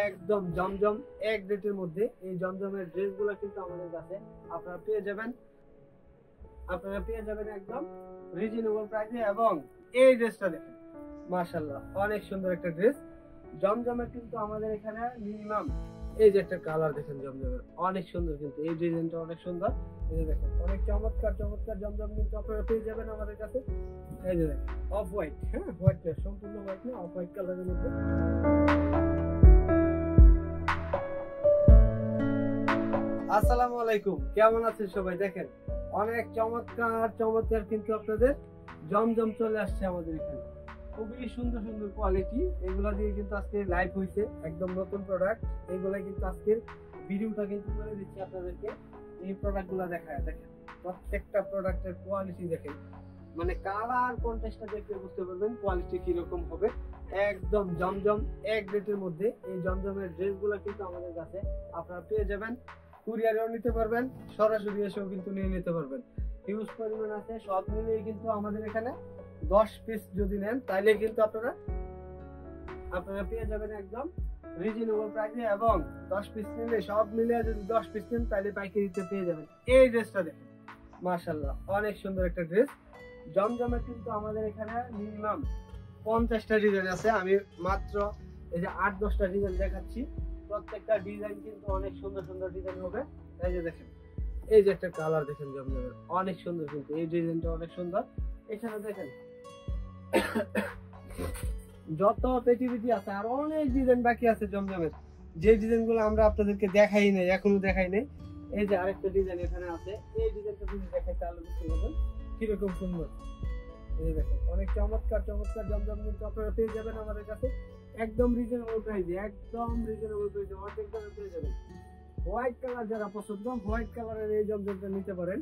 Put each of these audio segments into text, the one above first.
একদম জমজম এক রেটের মধ্যে এই জমজমের ড্রেসগুলো কিন্তু আমাদের কাছে আপনারা পেয়ে যাবেন একদম রিজনেবল প্রাইসে। এবং এই ড্রেসটা দেখেন, মাশাআল্লাহ অনেক সুন্দর একটা ড্রেস। জমজমের কিন্তু আমাদের এখানে মিনিমাম এই যে একটা কালার দেখেন জমজমের, অনেক সুন্দর কিন্তু এই ডিজাইনটা অনেক সুন্দর। এই যে দেখেন অনেক চমৎকার জমজম কিন্তু আপনারা পেয়ে যাবেন আমাদের কাছে। এই যে দেখেন অফ হোয়াইট, হ্যাঁ হোয়াইট কালার, সম্পূর্ণ হোয়াইট না, অফ হোয়াইট কালারের মধ্যে। আসসালামু আলাইকুম, কেমন আছেন সবাই? দেখেন অনেক চমৎকার কিন্তু আপনাদের জমজম চলে আসছে আমাদের এখানে। খুবই সুন্দর কোয়ালিটি, এগুলা দিয়ে কিন্তু আজকে লাইভ হয়েছে, একদম নতুন প্রোডাক্ট। এগুলা কিন্তু আজকের ভিডিওটা কিন্তু করে দিচ্ছি আপনাদেরকে। এই প্রোডাক্টগুলো দেখায়, দেখেন প্রত্যেকটা প্রোডাক্টের কোয়ালিটি দেখেন, মানে কালার কন্ট্রাস্টটা দেখলে বুঝতে পারবেন কোয়ালিটি কিরকম হবে। একদম জমজম এক রেটের মধ্যে এই জমজমের ড্রেসগুলো কিন্তু আমাদের কাছে আপনারা পেয়ে যাবেন। কুরিয়ারেও নিতে পারবেন, সরাসরি এসেও কিন্তু নিয়ে নিতে পারবেন। হিউজ পরিমাণ আছে, সব মিলিয়ে কিন্তু আমাদের এখানে 10 পিস যদি নেন তাহলে কিন্তু আপনারা পেয়ে যাবেন একদম রিজনেবল প্রাইসে। এবং 10 পিস নিলে, সব মিলিয়ে যদি 10 পিস নেন তাহলে পাইকারিতে পেয়ে যাবেন। এই ড্রেসটা দেখেন, মাশাআল্লাহ অনেক সুন্দর একটা ড্রেস। জমজমের কিন্তু আমাদের এখানে মিনিমাম 50টা ডিজাইন আছে, আমি মাত্র এই যে 8-10টা ডিজাইন দেখাচ্ছি। প্রত্যেকটা ডিজাইন কিন্তু অনেক সুন্দর ডিজাইন হবে। এই যে দেখেন, এই যে একটা কালার দেখেন জমজমের, অনেক সুন্দর কিন্তু এই ডিজাইনটা অনেক সুন্দর। এখানে দেখেন যত পেটিবিটি আছে আর অনেক ডিজাইন বাকি আছে জমজমের, যে ডিজাইনগুলো আমরা আপনাদেরকে দেখাই নাই, এখনো দেখাই নাই। এই যে আরেকটা ডিজাইন এখানে আছে, এই ডিজাইনটা যদি দেখাই তাহলে বুঝতে পারবেন কিরকম সুন্দর। এই দেখেন অনেক চমৎকার জমজম কিন্তু আপনারা পেয়ে যাবেন আমাদের কাছে একদম রিজনেবল প্রাইসে, অর্ধেক দামে পেয়ে যাবেন। হোয়াইট কালার যারা পছন্দ, হোয়াইট কালারের এই জমজমটা নিতে পারেন।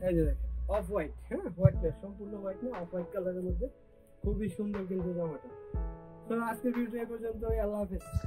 এই যে দেখেন অফ হোয়াইট, হ্যাঁ হোয়াইট কালার, সম্পূর্ণ হোয়াইট না, অফ হোয়াইট কালারের মধ্যে খুবই সুন্দর কিন্তু জামাটা। তো আজকের ভিডিও এই পর্যন্তই, আল্লাহ হাফেজ।